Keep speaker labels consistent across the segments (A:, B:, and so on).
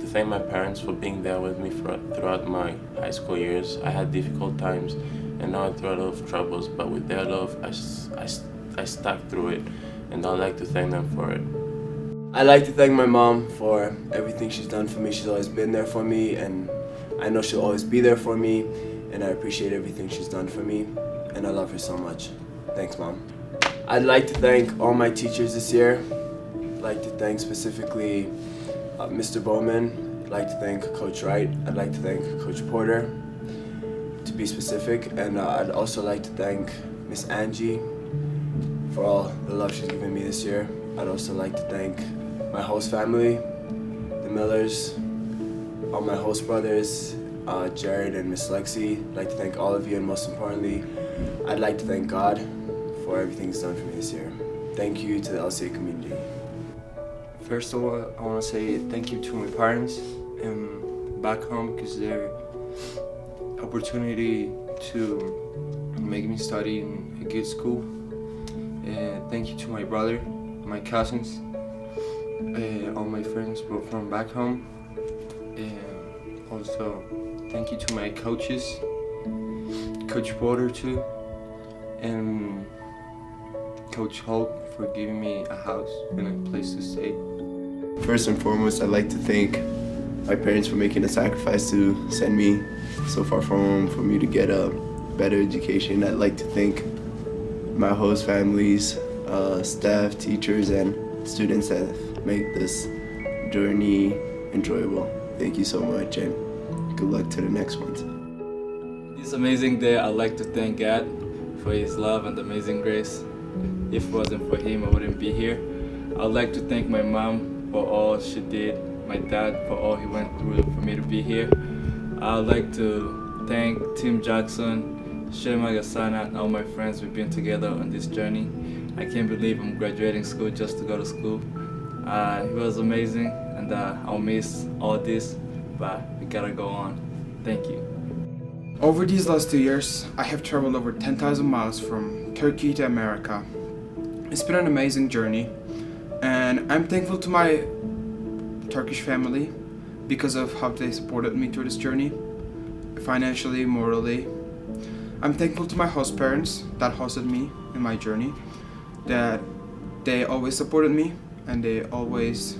A: to thank my parents for being there with me throughout my high school years. I had difficult times and I went through a lot of troubles, but with their love, I stuck through it, and I'd like to thank them for it.
B: I'd like to thank my mom for everything she's done for me. She's always been there for me, and I know she'll always be there for me, and I appreciate everything she's done for me, and I love her so much. Thanks, Mom. I'd like to thank all my teachers this year. I'd like to thank specifically Mr. Bowman. I'd like to thank Coach Wright. I'd like to thank Coach Porter, to be specific, and I'd also like to thank Miss Angie for all the love she's given me this year. I'd also like to thank my host family, the Millers, all my host brothers, Jared and Miss Lexi. I'd like to thank all of you, and most importantly, I'd like to thank God for everything He's done for me this year. Thank you to the LCA community.
C: First of all, I want to say thank you to my parents back home, because their opportunity to make me study in a good school. Thank you to my brother, my cousins, all my friends from back home. Also, thank you to my coaches, Coach Porter too, and Coach Holt for giving me a house and a place to stay.
B: First and foremost, I'd like to thank my parents for making the sacrifice to send me so far from home for me to get a better education. I'd like to thank my host families, staff, teachers, and students that make this journey enjoyable. Thank you so much, and good luck to the next ones.
D: This amazing day, I'd like to thank God for His love and amazing grace. If it wasn't for Him, I wouldn't be here. I'd like to thank my mom for all she did, my dad for all he went through for me to be here. I'd like to thank Tim Jackson, Shema Gassana, and all my friends. We've been together on this journey. I can't believe I'm graduating school just to go to school. It was amazing, and I'll miss all this, but we gotta go on. Thank you.
E: Over these last 2 years, I have traveled over 10,000 miles from Turkey to America. It's been an amazing journey, and I'm thankful to my Turkish family because of how they supported me through this journey, financially, morally. I'm thankful to my host parents that hosted me in my journey, that they always supported me and they always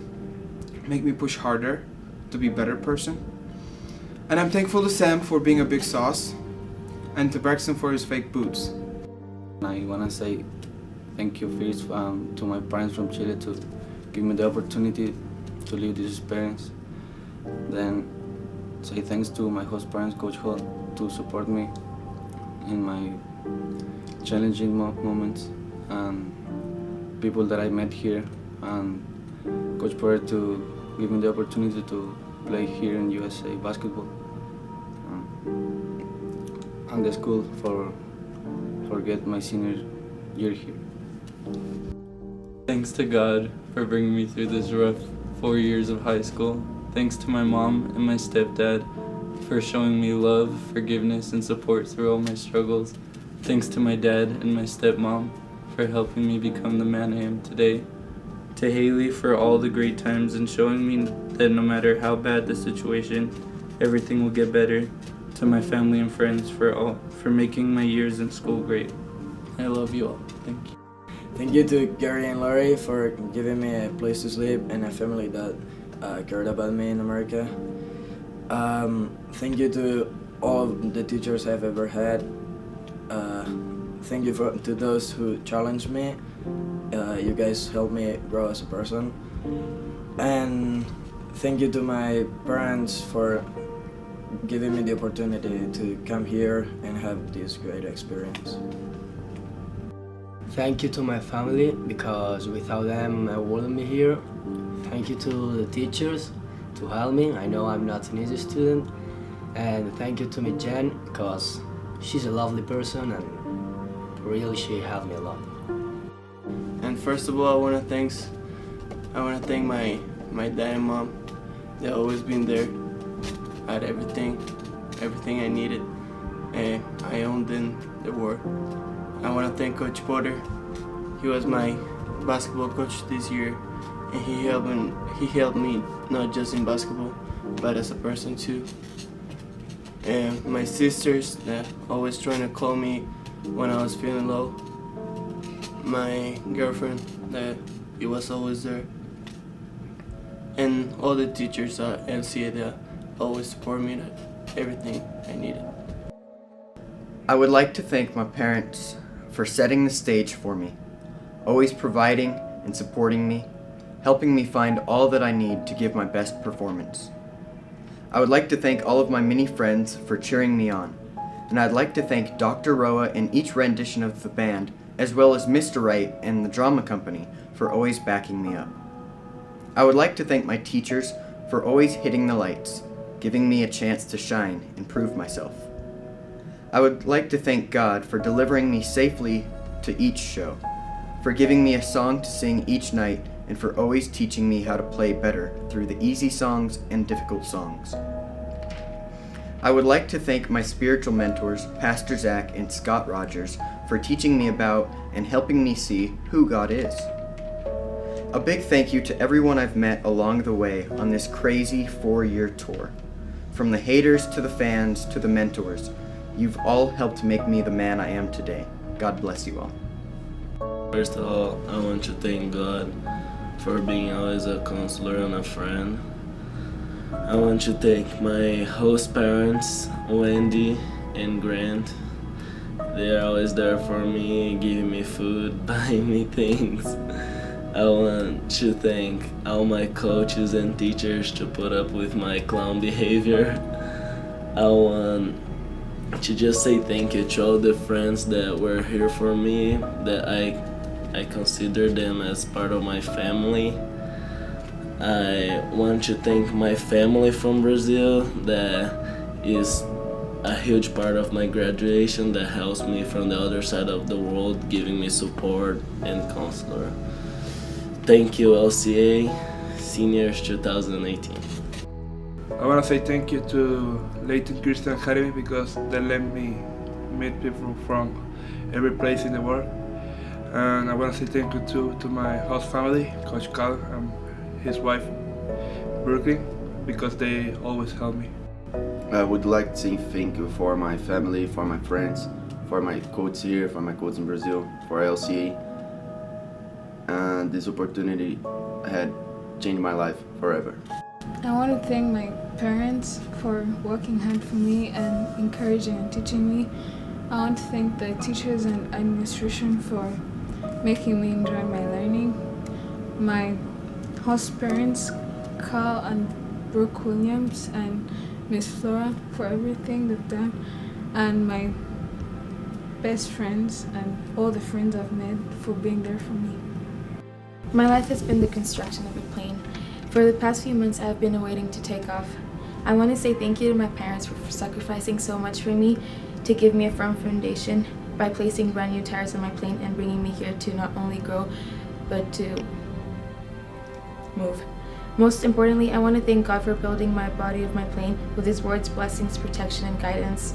E: make me push harder to be a better person. And I'm thankful to Sam for being a big sauce, and to Braxton for his fake boots.
F: I want to say thank you first to my parents from Chile to give me the opportunity to live this experience. Then say thanks to my host parents, Coach Hall, to support me in my challenging moments, and people that I met here, and Coach Porter to give me the opportunity to play here in USA basketball, and the school for get my senior year here.
D: Thanks to God for bringing me through this rough 4 years of high school. Thanks to my mom and my stepdad for showing me love, forgiveness, and support through all my struggles. Thanks to my dad and my stepmom for helping me become the man I am today. To Haley for all the great times and showing me that no matter how bad the situation, everything will get better. To my family and friends for making my years in school great. I love you all. Thank you.
G: Thank you to Gary and Laurie for giving me a place to sleep and a family that cared about me in America. Thank you to all the teachers I've ever had. Thank you to those who challenged me. You guys helped me grow as a person. And thank you to my parents for giving me the opportunity to come here and have this great experience.
H: Thank you to my family, because without them I wouldn't be here. Thank you to the teachers to help me. I know I'm not an easy student. And thank you to me Jen, because she's a lovely person and really she helped me a lot.
C: And first of all, I want to thank my dad and mom. They've always been there. I had everything I needed, and I owned in the war. I want to thank Coach Porter. He was my basketball coach this year, and he helped me not just in basketball, but as a person too. And my sisters that always trying to call me when I was feeling low. My girlfriend that it was always there. And all the teachers at LCA that always support me in everything I needed.
I: I would like to thank my parents for setting the stage for me, always providing and supporting me, helping me find all that I need to give my best performance. I would like to thank all of my many friends for cheering me on, and I'd like to thank Dr. Roa and each rendition of the band, as well as Mr. Wright and the drama company for always backing me up. I would like to thank my teachers for always hitting the lights, giving me a chance to shine and prove myself. I would like to thank God for delivering me safely to each show, for giving me a song to sing each night, and for always teaching me how to play better through the easy songs and difficult songs. I would like to thank my spiritual mentors, Pastor Zach and Scott Rogers, for teaching me about and helping me see who God is. A big thank you to everyone I've met along the way on this crazy 4-year tour. From the haters to the fans to the mentors, you've all helped make me the man I am today. God bless you all.
J: First of all, I want to thank God for being always a counselor and a friend. I want to thank my host parents, Wendy and Grant. They are always there for me, giving me food, buying me things. I want to thank all my coaches and teachers to put up with my clown behavior. I want to just say thank you to all the friends that were here for me, that I consider them as part of my family. I want to thank my family from Brazil that is a huge part of my graduation, that helps me from the other side of the world, giving me support and counselor. Thank you, LCA Seniors 2018.
K: I want to say thank you to Layton Christian Academy because they let me meet people from every place in the world. And I want to say thank you to my host family, Coach Carl and his wife, Brooklyn, because they always help me.
L: I would like to say thank you for my family, for my friends, for my coach here, for my coach in Brazil, for LCA. And this opportunity had changed my life forever.
M: I want to thank my parents for working hard for me and encouraging and teaching me. I want to thank the teachers and administration for making me enjoy my learning. My host parents, Carl and Brooke Williams and Miss Flora, for everything they've done, and my best friends and all the friends I've made for being there for me.
N: My life has been the construction of a plane. For the past few months, I have been waiting to take off. I want to say thank you to my parents for sacrificing so much for me to give me a firm foundation by placing brand new tires on my plane and bringing me here to not only grow, but to move. Most importantly, I want to thank God for building my body of my plane with His words, blessings, protection, and guidance.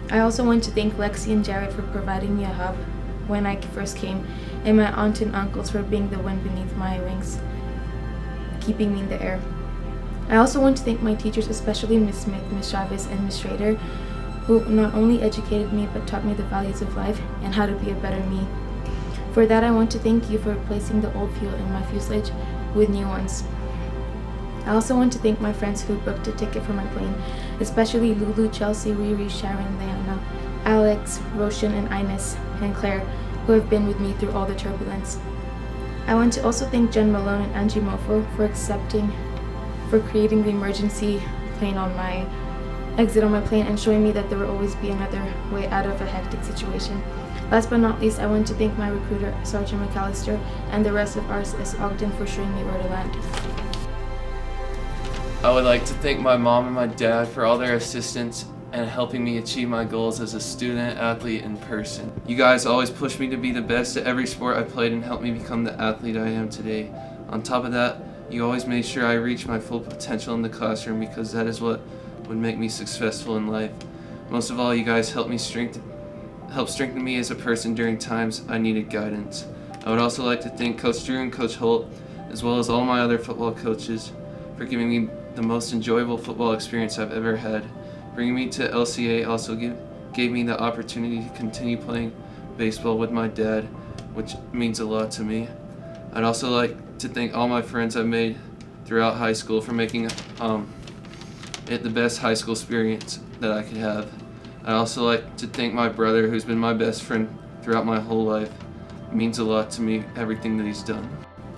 N: I also want to thank Lexi and Jared for providing me a hub when I first came, and my aunt and uncles for being the wind beneath my wings, keeping me in the air. I also want to thank my teachers, especially Miss Smith, Miss Chavez, and Miss Schrader, who not only educated me but taught me the values of life and how to be a better me. For that, I want to thank you for replacing the old fuel in my fuselage with new ones. I also want to thank my friends who booked a ticket for my plane, especially Lulu, Chelsea, Riri, Sharon, Leanna, Alex, Roshan, and Ines, and Claire, who have been with me through all the turbulence. I want to also thank Jen Malone and Angie Mofo for creating the emergency plane on my exit on my plane and showing me that there will always be another way out of a hectic situation. Last but not least, I want to thank my recruiter, Sergeant McAllister, and the rest of RSS Ogden for showing me where to land.
O: I would like to thank my mom and my dad for all their assistance and helping me achieve my goals as a student, athlete, and person. You guys always push me to be the best at every sport I played and helped me become the athlete I am today. On top of that, you always made sure I reached my full potential in the classroom because that is what would make me successful in life. Most of all, you guys helped strengthen me as a person during times I needed guidance. I would also like to thank Coach Drew and Coach Holt, as well as all my other football coaches, for giving me the most enjoyable football experience I've ever had. Bringing me to LCA also gave me the opportunity to continue playing baseball with my dad, which means a lot to me. I'd also like to thank all my friends I've made throughout high school for making it the best high school experience that I could have. I'd also like to thank my brother, who's been my best friend throughout my whole life. It means a lot to me, everything that he's done.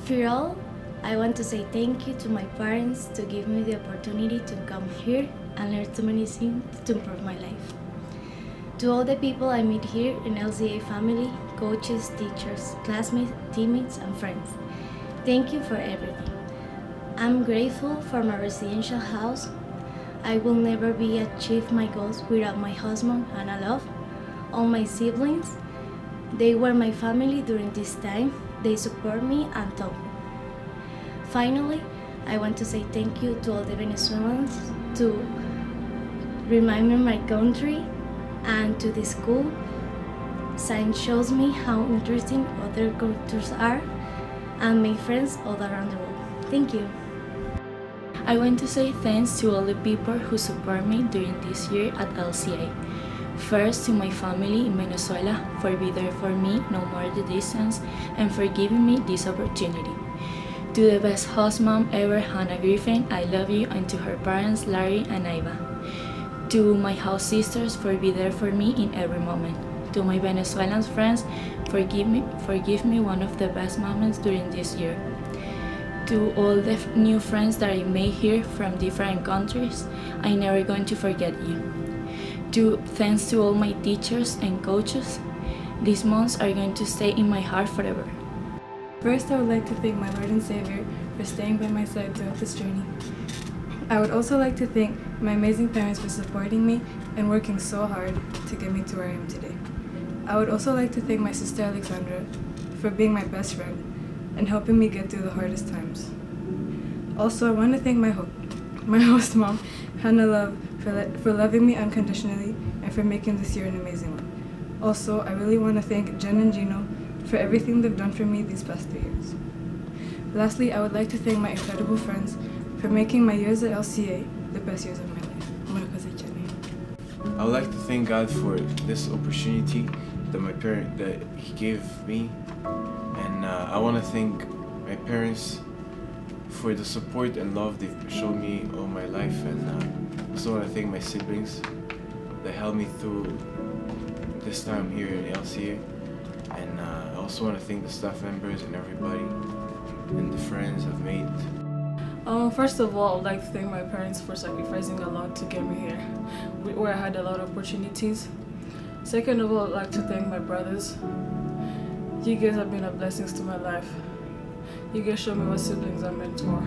P: For all, I want to say thank you to my parents to give me the opportunity to come here and learn so many things to improve my life. To all the people I meet here in LCA family, coaches, teachers, classmates, teammates, and friends, thank you for everything. I'm grateful for my residential house. I will never be achieve my goals without my husband and I love all my siblings. They were my family during this time. They support me and taught me. Finally, I want to say thank you to all the Venezuelans to remind me of my country and to the school. Science shows me how interesting other cultures are and make friends all around the world. Thank you.
N: I want to say thanks to all the people who support me during this year at LCA. First, to my family in Venezuela for being there for me no matter the distance and for giving me this opportunity. To the best host mom ever, Hannah Griffin, I love you, and to her parents, Larry and Iva. To my house sisters for being there for me in every moment. To my Venezuelan friends, forgive me one of the best moments during this year. To all the new friends that I made here from different countries, I'm never going to forget you. Thanks to all my teachers and coaches, these months are going to stay in my heart forever.
M: First, I would like to thank my Lord and Savior for staying by my side throughout this journey. I would also like to thank my amazing parents for supporting me and working so hard to get me to where I am today. I would also like to thank my sister Alexandra for being my best friend and helping me get through the hardest times. Also, I want to thank my host mom, Hannah Love, for loving me unconditionally and for making this year an amazing one. Also, I really want to thank Jen and Gino for everything they've done for me these past 3 years. Lastly, I would like to thank my incredible friends for making my years at LCA the best years of my life.
B: I would like to thank God for this opportunity that He gave me, and I want to thank my parents for the support and love they've shown me all my life, and I also want to thank my siblings that helped me through this time here in LCA, and I also want to thank the staff members and everybody and the friends I've made.
Q: First of all, I'd like to thank my parents for sacrificing a lot to get me here, where I had a lot of opportunities. Second of all, I'd like to thank my brothers. You guys have been a blessing to my life. You guys show me what siblings are meant for.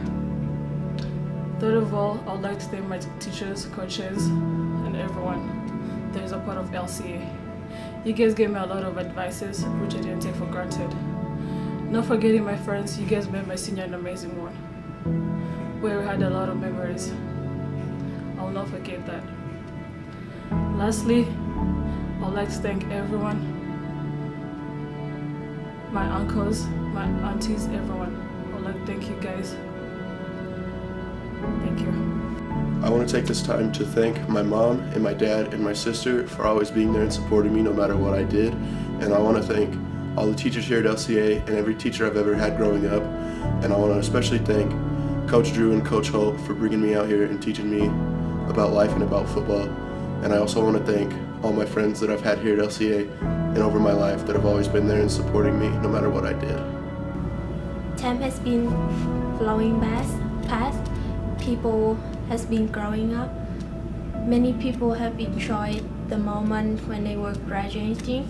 Q: Third of all, I'd like to thank my teachers, coaches, and everyone that is a part of LCA. You guys gave me a lot of advices, which I didn't take for granted. Not forgetting my friends, you guys made my senior an amazing one, where we had a lot of memories. I'll not forget that. Lastly, I'd like to thank everyone, my uncles, my aunties, everyone. I'd like to thank you guys. Thank you.
R: I want to take this time to thank my mom and my dad and my sister for always being there and supporting me no matter what I did. And I want to thank all the teachers here at LCA and every teacher I've ever had growing up. And I want to especially thank Coach Drew and Coach Holt for bringing me out here and teaching me about life and about football. And I also want to thank all my friends that I've had here at LCA and over my life that have always been there and supporting me no matter what I did.
P: Time has been flowing past. People has been growing up. Many people have enjoyed the moment when they were graduating.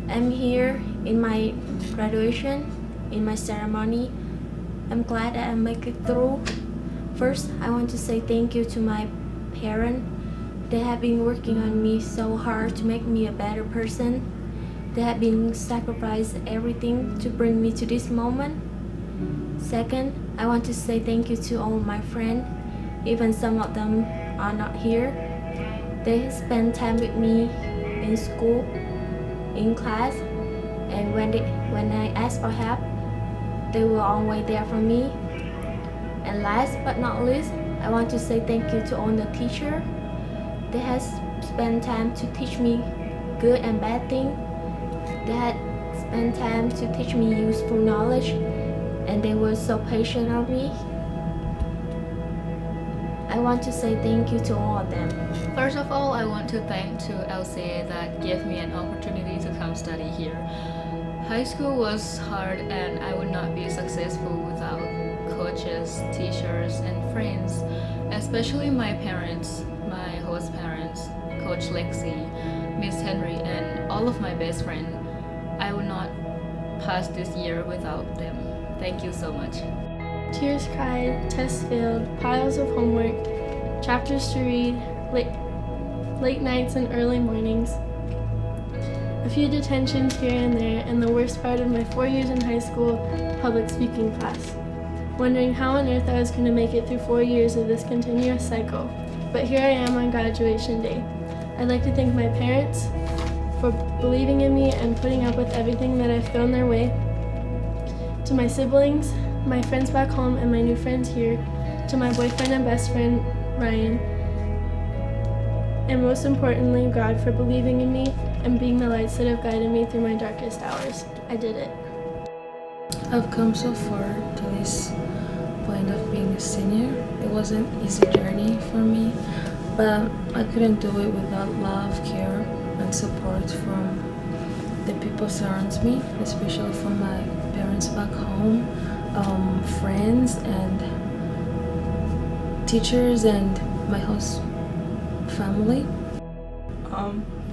P: I'm here in my graduation, in my ceremony. I'm glad that I make it through. First, I want to say thank you to my parents. They have been working on me so hard to make me a better person. They have been sacrificing everything to bring me to this moment. Second, I want to say thank you to all my friends. Even some of them are not here. They spend time with me in school, in class, and when I ask for help, they were always there for me. And last but not least, I want to say thank you to all the teacher. They has spent time to teach me good and bad thing. They had spent time to teach me useful knowledge, and they were so patient on me. I want to say thank you to all of them.
S: First of all, I want to thank to LCA that gave me an opportunity to come study here. High school was hard and I would not be successful without coaches, teachers, and friends, especially my parents, my host parents, Coach Lexi, Miss Henry, and all of my best friends. I would not pass this year without them. Thank you so much.
T: Tears cried, tests failed, piles of homework, chapters to read, late nights and early mornings. A few detentions here and there, and the worst part of my 4 years in high school, public speaking class. Wondering how on earth I was going to make it through 4 years of this continuous cycle. But here I am on graduation day. I'd like to thank my parents for believing in me and putting up with everything that I've thrown their way. To my siblings, my friends back home, and my new friends here. To my boyfriend and best friend, Ryan. And most importantly, God for believing in me and being the lights that have guided me through my darkest hours. I did it.
M: I've come so far to this point of being a senior. It was an easy journey for me, but I couldn't do it without love, care, and support from the people surrounds me, especially from my parents back home, friends and teachers, and my host family.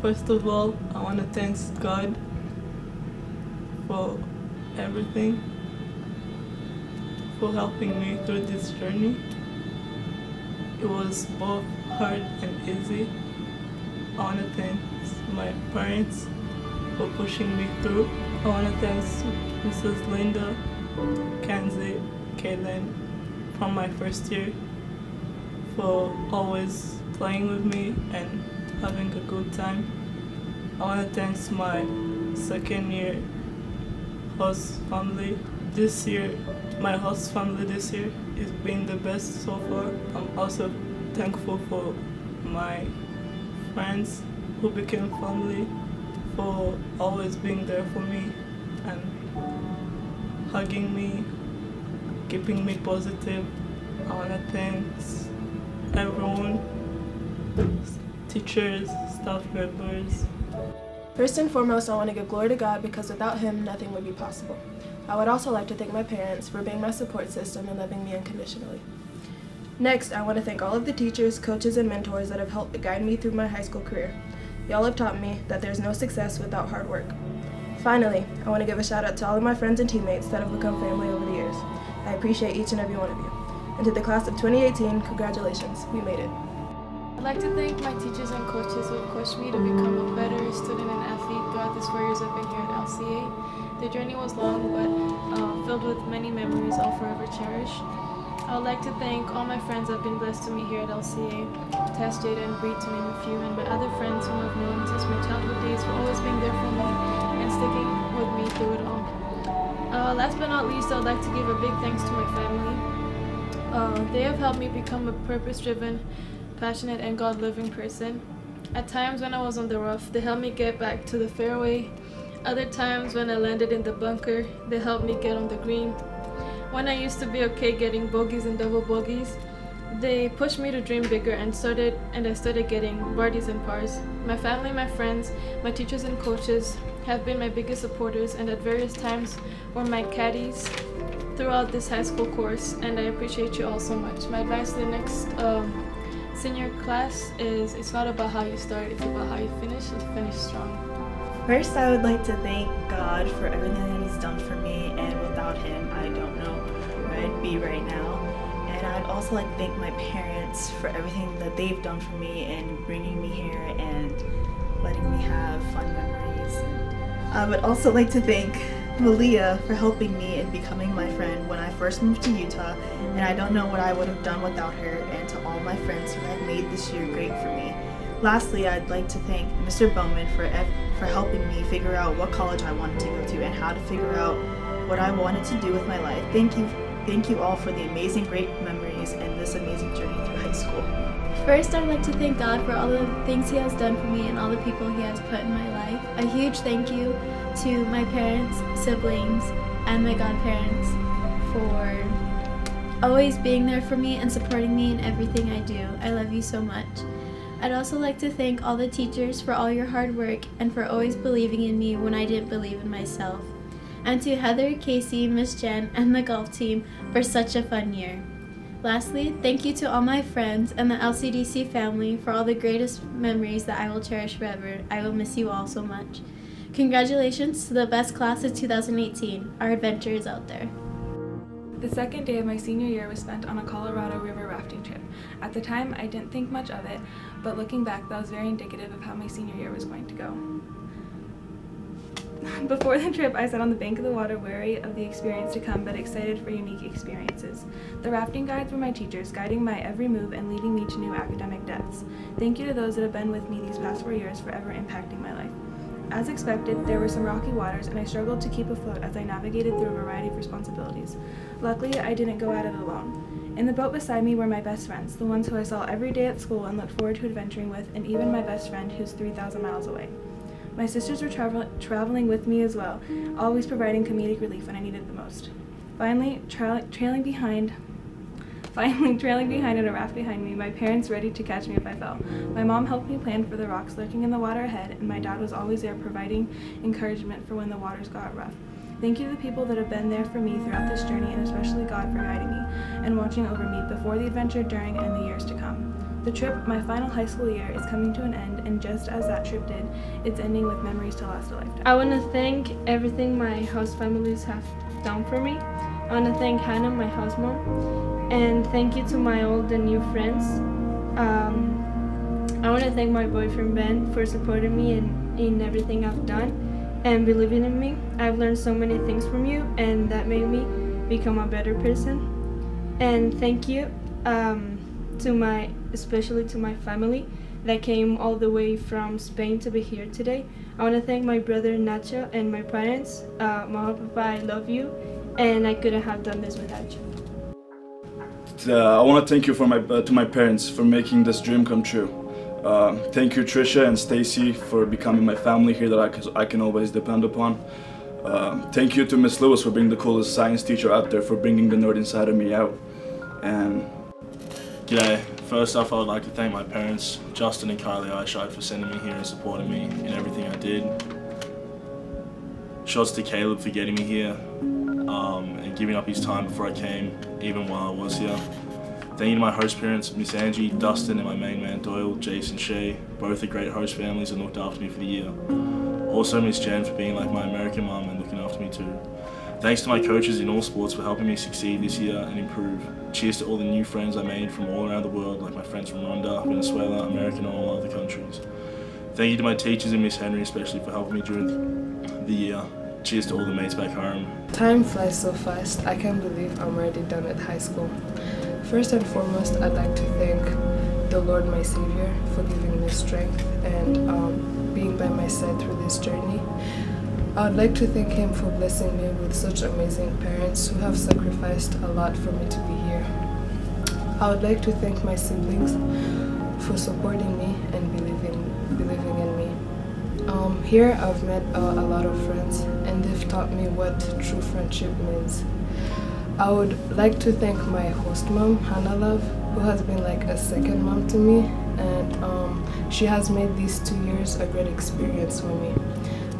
U: First of all, I want to thank God for everything, for helping me through this journey. It was both hard and easy. I want to thank my parents for pushing me through. I want to thank Mrs. Linda, Kenzie, Caitlin from my first year for always playing with me and having a good time. I want to thank my second year host family. This year, my host family this year is being the best so far. I'm also thankful for my friends who became family, for always being there for me and hugging me, keeping me positive. I want to thank everyone, teachers, staff members.
V: First and foremost, I want to give glory to God because without Him, nothing would be possible. I would also like to thank my parents for being my support system and loving me unconditionally. Next, I want to thank all of the teachers, coaches, and mentors that have helped guide me through my high school career. Y'all have taught me that there's no success without hard work. Finally, I want to give a shout out to all of my friends and teammates that have become family over the years. I appreciate each and every one of you. And to the class of 2018, congratulations, we made it.
T: I'd like to thank my teachers and coaches who have pushed me to become a better student and athlete throughout these 4 years I've been here at LCA. The journey was long, but filled with many memories I'll forever cherish. I would like to thank all my friends I've been blessed to meet here at LCA, Tess, Jada, and Bree, to name a few, and my other friends whom I've known since my childhood days for always being there for me and sticking with me through it all. Last but not least, I would like to give a big thanks to my family. They have helped me become a purpose-driven, passionate, and God-loving person. At times when I was on the rough, they helped me get back to the fairway. Other times when I landed in the bunker, they helped me get on the green. When I used to be okay getting bogeys and double bogeys, they pushed me to dream bigger and I started getting birdies and pars. My family, my friends, my teachers and coaches have been my biggest supporters and at various times were my caddies throughout this high school course, and I appreciate you all so much. My advice to the next senior class is it's not about how you start, it's about how you finish and finish strong.
W: First, I would like to thank God for everything that He's done for me, and without Him, I don't know where I'd be right now. And I'd also like to thank my parents for everything that they've done for me and bringing me here and letting me have fun memories. I would also like to thank Malia for helping me and becoming my friend when I first moved to Utah, and I don't know what I would have done without her, and to all my friends who have made this year great for me. Lastly, I'd like to thank Mr. Bowman for helping me figure out what college I wanted to go to and how to figure out what I wanted to do with my life. Thank you thank you all for the amazing, great memories and this amazing journey through high school.
P: First, I'd like to thank God for all the things He has done for me and all the people He has put in my life. A huge thank you to my parents, siblings, and my godparents for always being there for me and supporting me in everything I do. I love you so much. I'd also like to thank all the teachers for all your hard work and for always believing in me when I didn't believe in myself. And to Heather, Casey, Miss Jen, and the golf team for such a fun year. Lastly, thank you to all my friends and the LCDC family for all the greatest memories that I will cherish forever. I will miss you all so much. Congratulations to the best class of 2018. Our adventure is out there.
A: The second day of my senior year was spent on a Colorado River rafting trip. At the time, I didn't think much of it, but looking back, that was very indicative of how my senior year was going to go. Before the trip, I sat on the bank of the water, wary of the experience to come, but excited for unique experiences. The rafting guides were my teachers, guiding my every move and leading me to new academic depths. Thank you to those that have been with me these past 4 years, forever impacting my life. As expected, there were some rocky waters, and I struggled to keep afloat as I navigated through a variety of responsibilities. Luckily, I didn't go at it alone. In the boat beside me were my best friends, the ones who I saw every day at school and looked forward to adventuring with, and even my best friend who's 3,000 miles away. My sisters were traveling with me as well, always providing comedic relief when I needed the most. Finally, trailing behind in a raft behind me, my parents ready to catch me if I fell. My mom helped me plan for the rocks lurking in the water ahead, and my dad was always there providing encouragement for when the waters got rough. Thank you to the people that have been there for me throughout this journey, and especially God for guiding me and watching over me before the adventure, during, and the years to come. The trip, my final high school year, is coming to an end, and just as that trip did, it's ending with memories to last a lifetime.
M: I want to thank everything my host families have done for me. I want to thank Hannah, my house mom, and thank you to my old and new friends. I want to thank my boyfriend Ben for supporting me in everything I've done and believing in me. I've learned so many things from you, and that made me become a better person. And thank you especially to my family that came all the way from Spain to be here today. I want to thank my brother Nacho and my parents. Mama, Papa, I love you, and I couldn't have done this without you.
E: I want to thank you to my parents for making this dream come true. Thank you, Trisha and Stacy, for becoming my family here that I can always depend upon. Thank you to Miss Lewis for being the coolest science teacher out there, for bringing the nerd inside of me out. And
J: G'day. First off, I would like to thank my parents, Justin and Kylie Eyeshide, for sending me here and supporting me in everything I did. Shots to Caleb for getting me here and giving up his time before I came, even while I was here. Thank you to my host parents, Miss Angie, Dustin, and my main man Doyle, Jason, Shay. Both are great host families and looked after me for the year. Also Miss Jen for being like my American mom and looking after me too. Thanks to my coaches in all sports for helping me succeed this year and improve. Cheers to all the new friends I made from all around the world, like my friends from Rwanda, Venezuela, America, and all other countries. Thank you to my teachers and Miss Henry especially for helping me during the year. Cheers to all the mates back home.
F: Time flies so fast, I can't believe I'm already done with high school. First and foremost, I'd like to thank the Lord my Savior for giving me strength and being by my side through this journey. I would like to thank Him for blessing me with such amazing parents who have sacrificed a lot for me to be here. I would like to thank my siblings for supporting me and believing in me. Here I've met a lot of friends, and they've taught me what true friendship means. I would like to thank my host mom, Hannah Love, who has been like a second mom to me, and she has made these 2 years a great experience for me.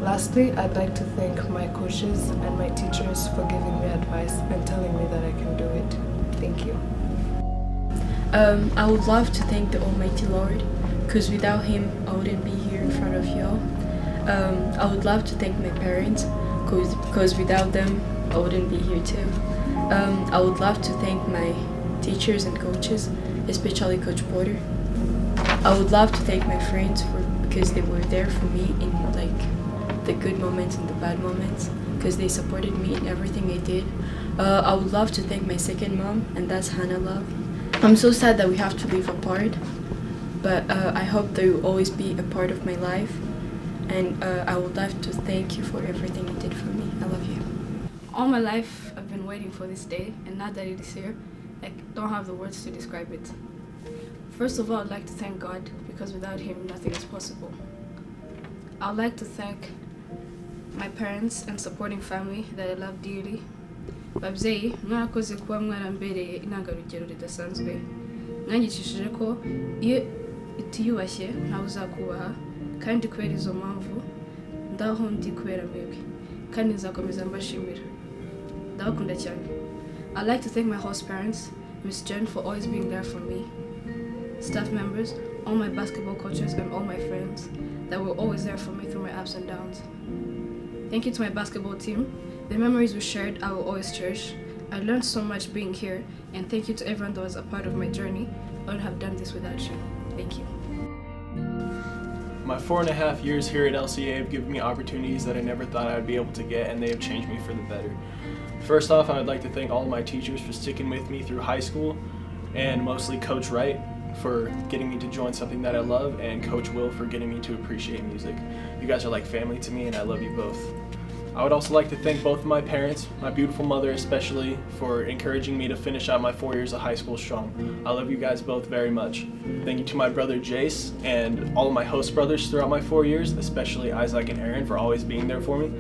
F: Lastly, I'd like to thank my coaches and my teachers for giving me advice and telling me that I can do it. Thank you.
X: I would love to thank the Almighty Lord, because without Him, I wouldn't be here in front of y'all. I would love to thank my parents, because without them, I wouldn't be here too. I would love to thank my teachers and coaches, especially Coach Porter. I would love to thank my friends because they were there for me in the good moments and the bad moments, because they supported me in everything I did. I would love to thank my second mom, and that's Hannah Love. I'm so sad that we have to live apart, but I hope they will always be a part of my life, and I would love to thank you for everything you did for me. I love you.
A: All my life, I've
Q: been waiting for this day, and now that it is here, I don't have the words to describe it. First of all, I'd like to thank God, because without Him, nothing is possible. I'd like to thank my parents and supporting family that I love dearly. Babyeyi, mwarakoze kuba mwarambereye intangarugero ridasanzwe. Mwanyigishije ko iyo utiyubashye ntawe uzakubaha, kandi kubera izo mpamvu ndaho ndi kubera mwebwe, kandi nzakomeza mbashimira. Ndabakunda cyane. I'd like to thank my host parents, Miss Jen, for always being there for me, staff members, all my basketball coaches, and all my friends that were always there for me through my ups and downs. Thank you to my basketball team. The memories we shared, I will always cherish. I learned so much being here, and thank you to everyone that was a part of my journey. I wouldn't have done this without you. Thank you.
C: My 4.5 years here at LCA have given me opportunities that I never thought I would be able to get, and they have changed me for the better. First off, I would like to thank all of my teachers for sticking with me through high school, and mostly Coach Wright for getting me to join something that I love, and Coach Will for getting me to appreciate music. You guys are like family to me, and I love you both. I would also like to thank both of my parents, my beautiful mother especially, for encouraging me to finish out my 4 years of high school strong. I love you guys both very much. Thank you to my brother Jace and all of my host brothers throughout my 4 years, especially Isaac and Aaron for always being there for me.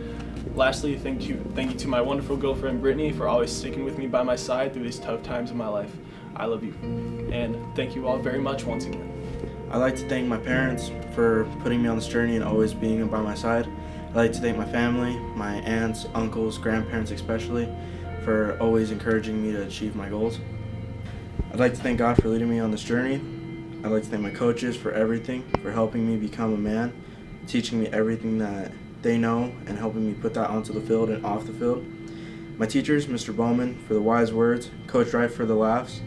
C: Lastly, thank you to my wonderful girlfriend Brittany for always sticking with me by my side through these tough times in my life. I love you, and thank you all very much once again.
D: I'd like to thank my parents for putting me on this journey and always being by my side. I'd like to thank my family, my aunts, uncles, grandparents especially, for always encouraging me to achieve my goals. I'd like to thank God for leading me on this journey. I'd like to thank my coaches for everything, for helping me become a man, teaching me everything that they know and helping me put that onto the field and off the field. My teachers, Mr. Bowman, for the wise words, Coach Wright for the laughs.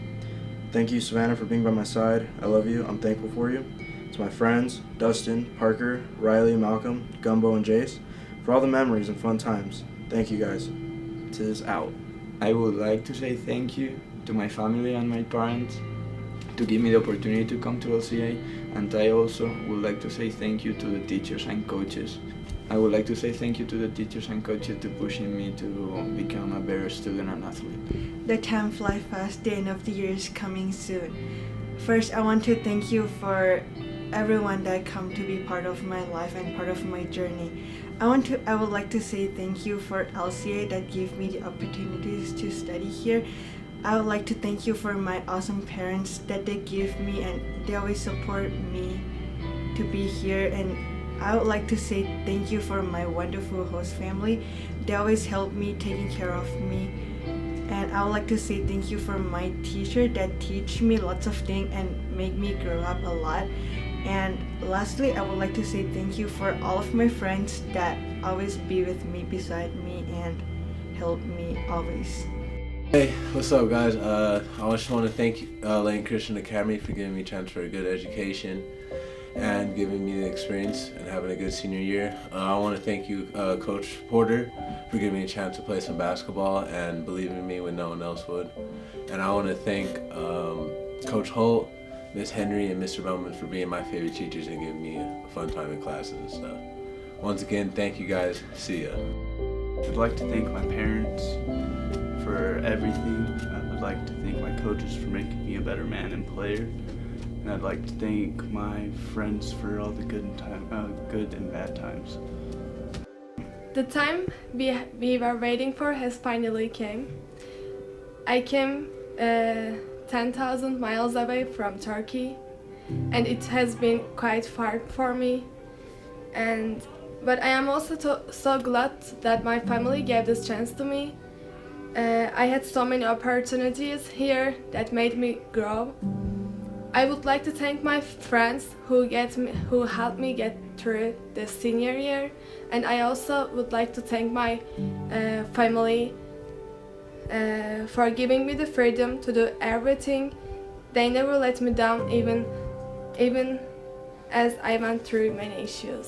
D: Thank you, Savannah, for being by my side. I love you. I'm thankful for you. To my friends, Dustin, Parker, Riley, Malcolm, Gumbo, and Jace, for all the memories and fun times. Thank you guys. Tis out.
G: I would like to say thank you to my family and my parents to give me the opportunity to come to LCA, and I also would like to say thank you to the teachers and coaches. I would like to say thank you to the teachers and coaches to pushing me to become a better student and athlete.
W: The time flies fast, the end of the year is coming soon. First, I want to thank you for everyone that come to be part of my life and part of my journey. I would like to say thank you for LCA that gave me the opportunities to study here. I would like to thank you for my awesome parents that they give me, and they always support me to be here. And I would like to say thank you for my wonderful host family. They always help me, taking care of me. And I would like to say thank you for my teacher that teach me lots of things and make me grow up a lot. And lastly, I would like to say thank you for all of my friends that always be with me, beside me, and help me always.
B: Hey, what's up guys? I just want to thank Layton Christian Academy for giving me a chance for a good education and giving me the experience and having a good senior year. I want to thank you, Coach Porter, for giving me a chance to play some basketball and believing in me when no one else would. And I want to thank Coach Holt, Miss Henry, and Mr. Bowman for being my favorite teachers and giving me a fun time in classes and stuff. Once again, thank you guys. See ya.
E: I'd like to thank my parents for everything. I would like to thank my coaches for making me a better man and player. And I'd like to thank my friends for all the good and bad times.
H: The time we were waiting for has finally came. I came 10,000 miles away from Turkey, and it has been quite far for me. But I am also so glad that my family gave this chance to me. I had so many opportunities here that made me grow. I would like to thank my friends who helped me get through the senior year, and I also would like to thank my family for giving me the freedom to do everything. They never let me down, even as I went through many issues.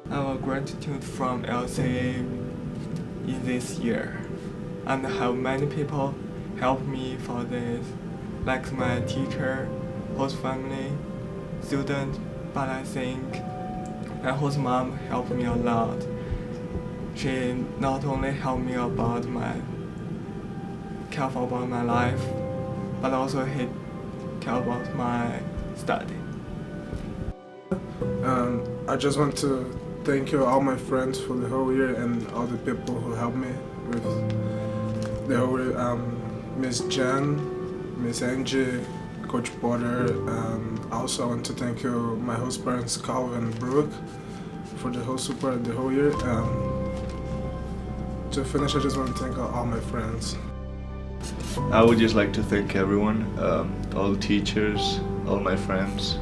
Y: Our gratitude from LCA in this year, and how many people helped me for this, like my teacher, host family, student, but I think my host mom helped me a lot. She not only helped me about my careful about my life, but also he care about my study.
I: I just want to thank you all my friends for the whole year and all the people who helped me with the whole year. Miss Jen, Miss Angie, Coach Porter. Also I want to thank you my host parents Carl and Brooke for the whole support the whole year. To finish, I just want to thank all my friends.
E: I would just like to thank everyone, all the teachers, all my friends.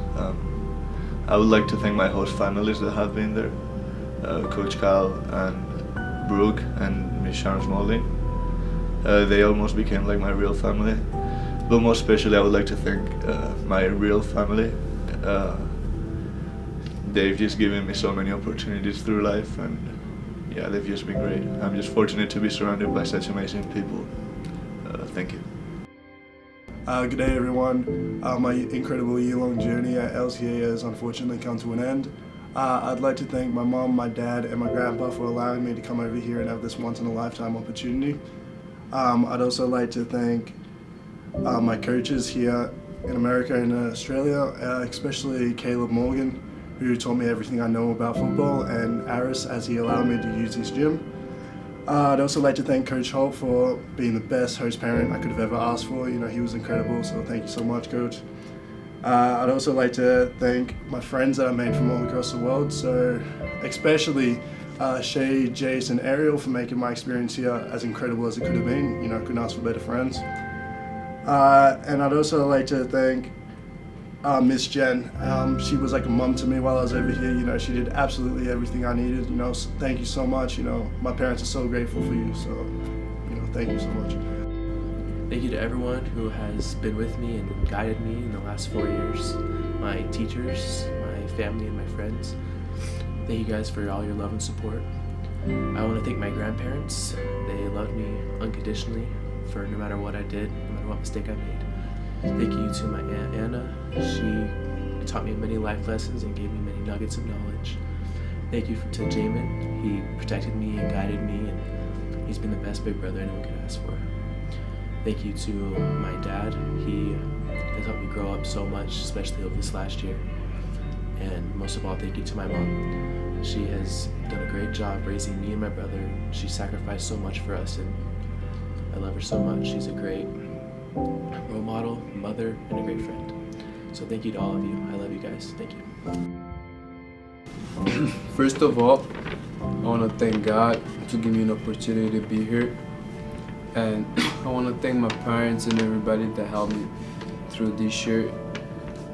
E: I would like to thank my host families that have been there, Coach Kyle and Brooke and Miss Sharon Smalling. They almost became like my real family. But most especially I would like to thank my real family. They've just given me so many opportunities through life, and yeah, they've just been great. I'm just fortunate to be surrounded by such amazing people. Thank you.
R: Good day everyone. My incredible year-long journey at LCA has unfortunately come to an end. I'd like to thank my mom, my dad, and my grandpa for allowing me to come over here and have this once-in-a-lifetime opportunity. I'd also like to thank my coaches here in America and Australia, especially Caleb Morgan, who taught me everything I know about football, and Aris, as he allowed me to use his gym. I'd also like to thank Coach Holt for being the best host parent I could have ever asked for. You know, he was incredible, so thank you so much, Coach. I'd also like to thank my friends that I made from all across the world, so especially Shay, Jace, and Ariel for making my experience here as incredible as it could have been. You know, I couldn't ask for better friends. And I'd also like to thank Miss Jen. She was like a mum to me while I was over here. You know, she did absolutely everything I needed. You know, thank you so much. You know, my parents are so grateful for you. So, you know, thank you so much.
K: Thank you to everyone who has been with me and guided me in the last 4 years. My teachers, my family, and my friends. Thank you guys for all your love and support. I want to thank my grandparents. They loved me unconditionally for no matter what I did, no matter what mistake I made. Thank you to my Aunt Anna. She taught me many life lessons and gave me many nuggets of knowledge. Thank you to Jamin. He protected me and guided me, and he's been the best big brother anyone could ask for. Thank you to my dad. He has helped me grow up so much, especially over this last year. And most of all, thank you to my mom. She has done a great job raising me and my brother. She sacrificed so much for us, and I love her so much. She's a great role model, mother, and a great friend. So thank you to all of you. I love you guys. Thank you.
L: First of all, I want to thank God to give me an opportunity to be here. And I want to thank my parents and everybody that helped me through this year,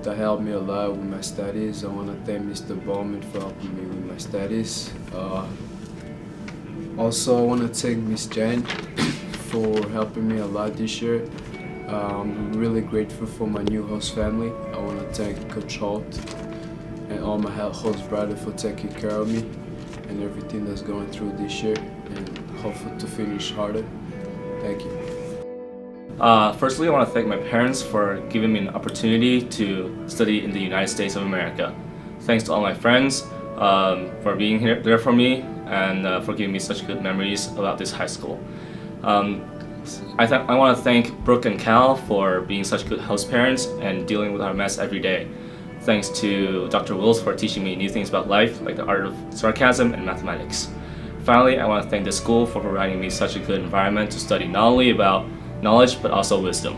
L: that helped me a lot with my studies. I want to thank Mr. Bowman for helping me with my studies. Also, I want to thank Miss Jen for helping me a lot this year. I'm really grateful for my new host family. I want to thank Coach Holt and all my host brothers for taking care of me and everything that's going through this year, and hopefully to finish harder. Thank you.
N: Firstly, I want to thank my parents for giving me an opportunity to study in the United States of America. Thanks to all my friends for being there for me and for giving me such good memories about this high school. I want to thank Brooke and Cal for being such good host parents and dealing with our mess every day. Thanks to Dr. Wills for teaching me new things about life, like the art of sarcasm and mathematics. Finally, I want to thank the school for providing me such a good environment to study not only about knowledge, but also wisdom.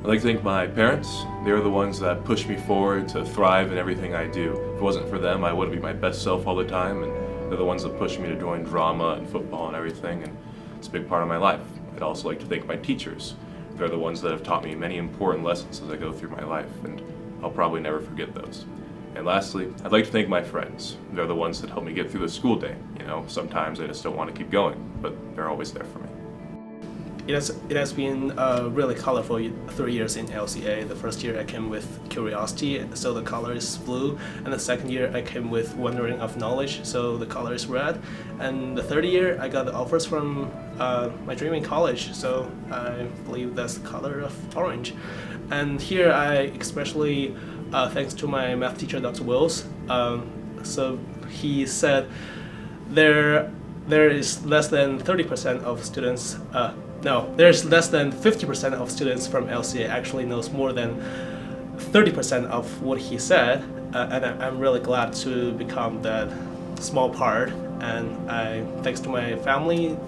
O: I'd like to thank my parents. They're the ones that push me forward to thrive in everything I do. If it wasn't for them, I wouldn't be my best self all the time, and they're the ones that push me to join drama and football and everything, and it's a big part of my life. I'd also like to thank my teachers. They're the ones that have taught me many important lessons as I go through my life, and I'll probably never forget those. And lastly, I'd like to thank my friends. They're the ones that help me get through the school day. You know, sometimes I just don't want to keep going, but they're always there for me.
C: It has been really colorful 3 years in LCA. The first year I came with curiosity, so the color is blue, and the second year I came with wondering of knowledge, so the color is red, and the third year I got the offers from my dreaming college, so I believe that's the color of orange. And here I especially thanks to my math teacher, Dr. Wills. So he said there there is less than 30% of students, there's less than 50% of students from LCA actually knows more than 30% of what he said, and I'm really glad to become that small part. And thanks to my family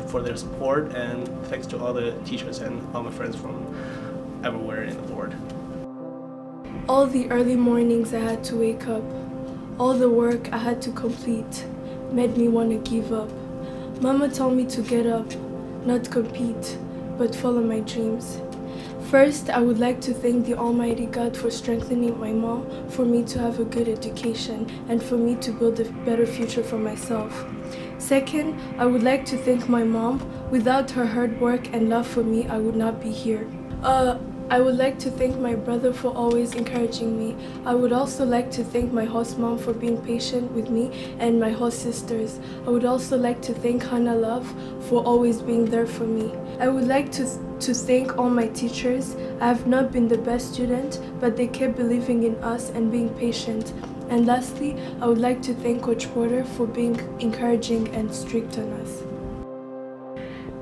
C: for their support, and thanks to all the teachers and all my friends from everywhere in the world.
H: All the early mornings I had to wake up, all the work I had to complete, made me want to give up. Mama told me to get up, not compete, but follow my dreams. First, I would like to thank the Almighty God for strengthening my mom, for me to have a good education, and for me to build a better future for myself. Second, I would like to thank my mom. Without her hard work and love for me, I would not be here. I would like to thank my brother for always encouraging me. I would also like to thank my host mom for being patient with me and my host sisters. I would also like to thank Hannah Love for always being there for me. I would like to thank all my teachers. I have not been the best student, but they kept believing in us and being patient. And lastly, I would like to thank Coach Porter for being encouraging and strict on us.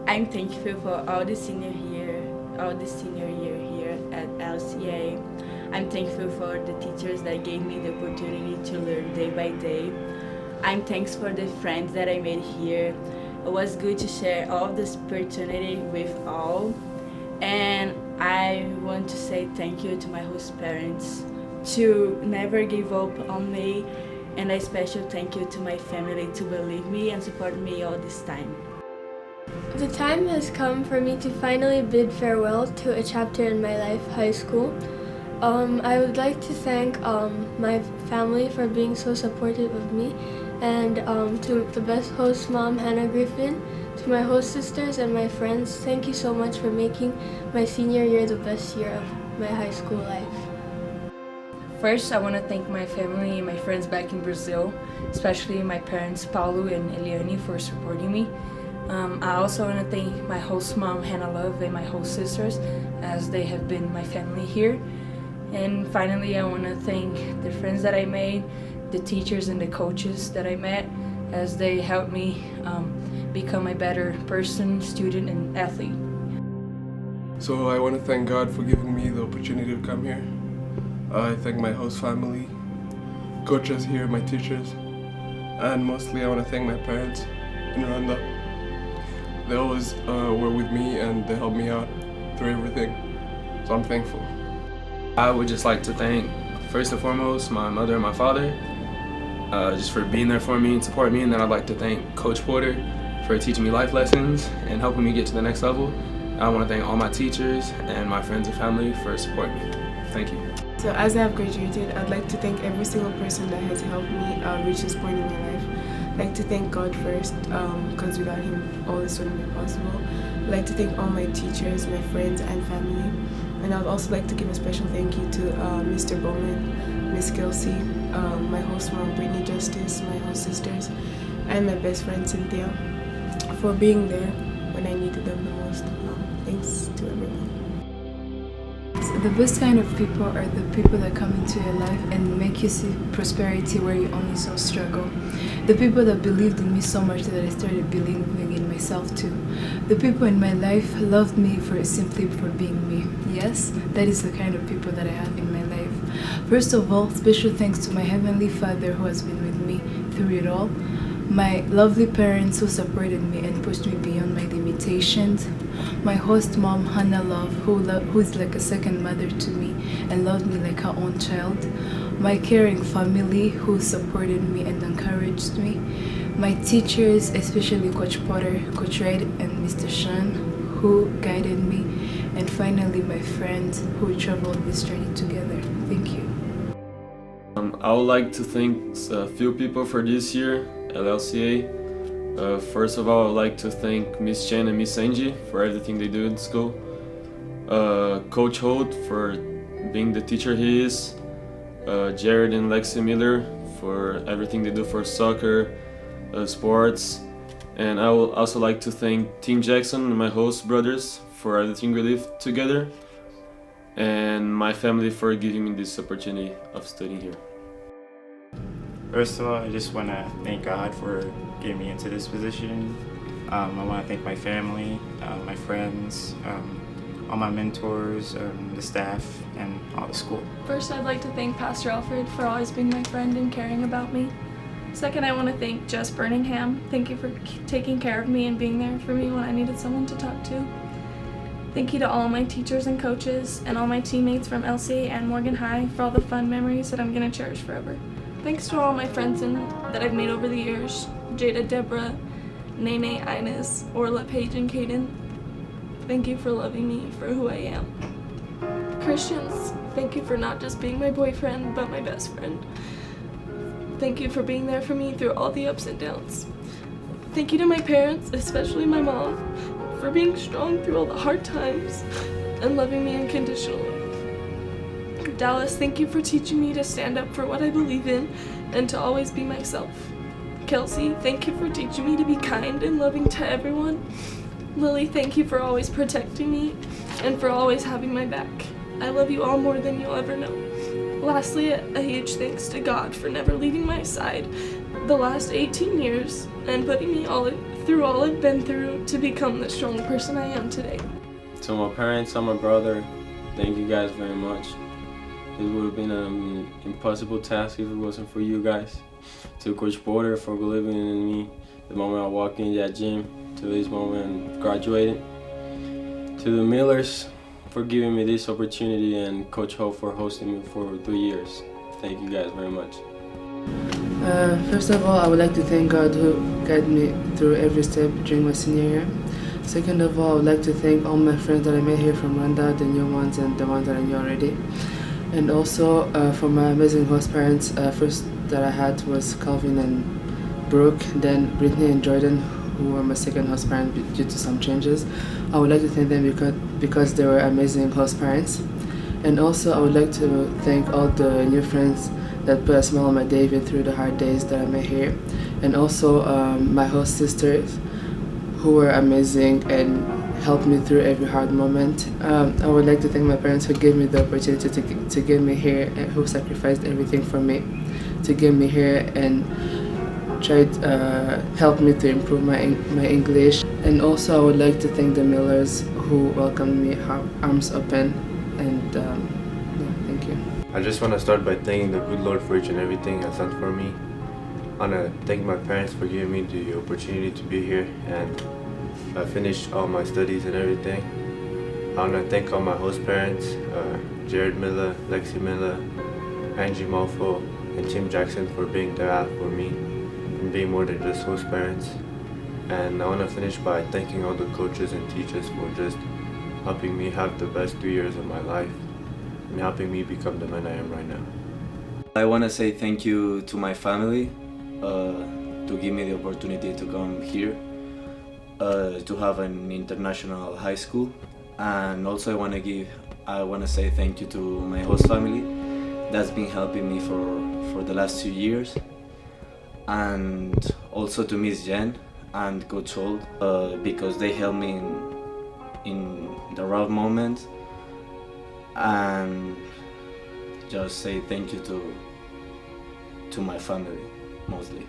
P: I'm thankful for all the senior year here at LCA. I'm thankful for the teachers that gave me the opportunity to learn day by day. I'm thankful for the friends that I made here. It was good to share all this opportunity with all. And I want to say thank you to my host parents to never give up on me, and a special thank you to my family to believe me and support me all this time.
H: The time has come for me to finally bid farewell to a chapter in my life, high school. I would like to thank my family for being so supportive of me, and to the best host mom, Hannah Griffin, to my host sisters and my friends, thank you so much for making my senior year the best year of my high school life.
X: First, I want to thank my family and my friends back in Brazil, especially my parents, Paulo and Eliane, for supporting me. I also want to thank my host mom, Hannah Love, and my host sisters, as they have been my family here. And finally, I want to thank the friends that I made, the teachers and the coaches that I met, as they helped me become a better person, student, and athlete.
I: So I want to thank God for giving me the opportunity to come here. I thank my host family, coaches here, my teachers, and mostly I want to thank my parents in Rwanda. They always were with me and they helped me out through everything, so I'm thankful.
K: I would just like to thank, first and foremost, my mother and my father, just for being there for me and supporting me. And then I'd like to thank Coach Porter for teaching me life lessons and helping me get to the next level. I want to thank all my teachers and my friends and family for supporting me. Thank you.
F: So as I have graduated, I'd like to thank every single person that has helped me reach this point in my life. I'd like to thank God first, because without Him, all this wouldn't be possible. I'd like to thank all my teachers, my friends, and family. And I'd also like to give a special thank you to Mr. Bowman, Miss Kelsey, my host mom, Brittany Justice, my host sisters, and my best friend, Cynthia, for being there when I needed them the most. Thanks to everyone.
M: The best kind of people are the people that come into your life and make you see prosperity where you only saw struggle. The people that believed in me so much that I started believing in myself too. The people in my life loved me simply for being me. Yes, that is the kind of people that I have in my life. First of all, special thanks to my Heavenly Father who has been with me through it all. My lovely parents who supported me and pushed me beyond my limitations. My host mom, Hannah Love, who is like a second mother to me and loved me like her own child. My caring family who supported me and encouraged me. My teachers, especially Coach Potter, Coach Red, and Mr. Sean, who guided me. And finally, my friends who traveled this journey together. Thank you.
S: I would like to thank a few people for this year at LCA. First of all, I would like to thank Miss Chen and Miss Angie for everything they do in school. Coach Holt for being the teacher he is. Jared and Lexi Miller for everything they do for soccer, sports. And I would also like to thank Team Jackson and my host brothers for everything we live together. And my family for giving me this opportunity of studying here.
T: First of all, I just want to thank God for
A: get me into this position. I want to thank my family, my friends, all my mentors, the staff, and all the school.
H: First, I'd like to thank Pastor Alfred for always being my friend and caring about me. Second, I want to thank Jess Birmingham. Thank you for taking care of me and being there for me when I needed someone to talk to. Thank you to all my teachers and coaches and all my teammates from LCA and Morgan High for all the fun memories that I'm going to cherish forever. Thanks to all my friends that I've made over the years, Jada, Deborah, Nene, Ines, Orla, Paige, and Kaden. Thank you for loving me for who I am. Christians, thank you for not just being my boyfriend, but my best friend. Thank you for being there for me through all the ups and downs. Thank you to my parents, especially my mom, for being strong through all the hard times and loving me unconditionally. Dallas, thank you for teaching me to stand up for what I believe in and to always be myself. Kelsey, thank you for teaching me to be kind and loving to everyone. Lily, thank you for always protecting me and for always having my back. I love you all more than you'll ever know. Lastly, a huge thanks to God for never leaving my side the last 18 years and putting me through all I've been through to become the strong person I am today.
J: To my parents and my brother, thank you guys very much. It would have been an impossible task if it wasn't for you guys. To Coach Porter for believing in me the moment I walked in that gym to this moment graduating. To the Millers for giving me this opportunity and Coach Ho for hosting me for 3 years. Thank you guys very much.
T: First of all, I would like to thank God who guided me through every step during my senior year. Second of all, I would like to thank all my friends that I met here from Rwanda, the new ones and the ones that I knew already. And also for my amazing host parents, first that I had was Calvin and Brooke, then Brittany and Jordan, who were my second host parent due to some changes. I would like to thank them because they were amazing host parents. And also I would like to thank all the new friends that put a smile on my day even through the hard days that I met here. And also my host sisters who were amazing and helped me through every hard moment. I would like to thank my parents who gave me the opportunity to get me here and who sacrificed everything for me to get me here and tried help me to improve my English. And also I would like to thank the Millers who welcomed me arms open and thank you.
U: I just want to start by thanking the good Lord for each and everything He's done for me. I want to thank my parents for giving me the opportunity to be here and I finished all my studies and everything. I want to thank all my host parents, Jared Miller, Lexi Miller, Angie Malfo, and Tim Jackson for being there for me and being more than just host parents. And I want to finish by thanking all the coaches and teachers for just helping me have the best 3 years of my life and helping me become the man I am right now.
V: I want to say thank you to my family to give me the opportunity to come here to have an international high school, and also I want to say thank you to my host family that's been helping me for the last 2 years, and also to Miss Jen and Coach Holt because they helped me in the rough moments, and just say thank you to my family mostly.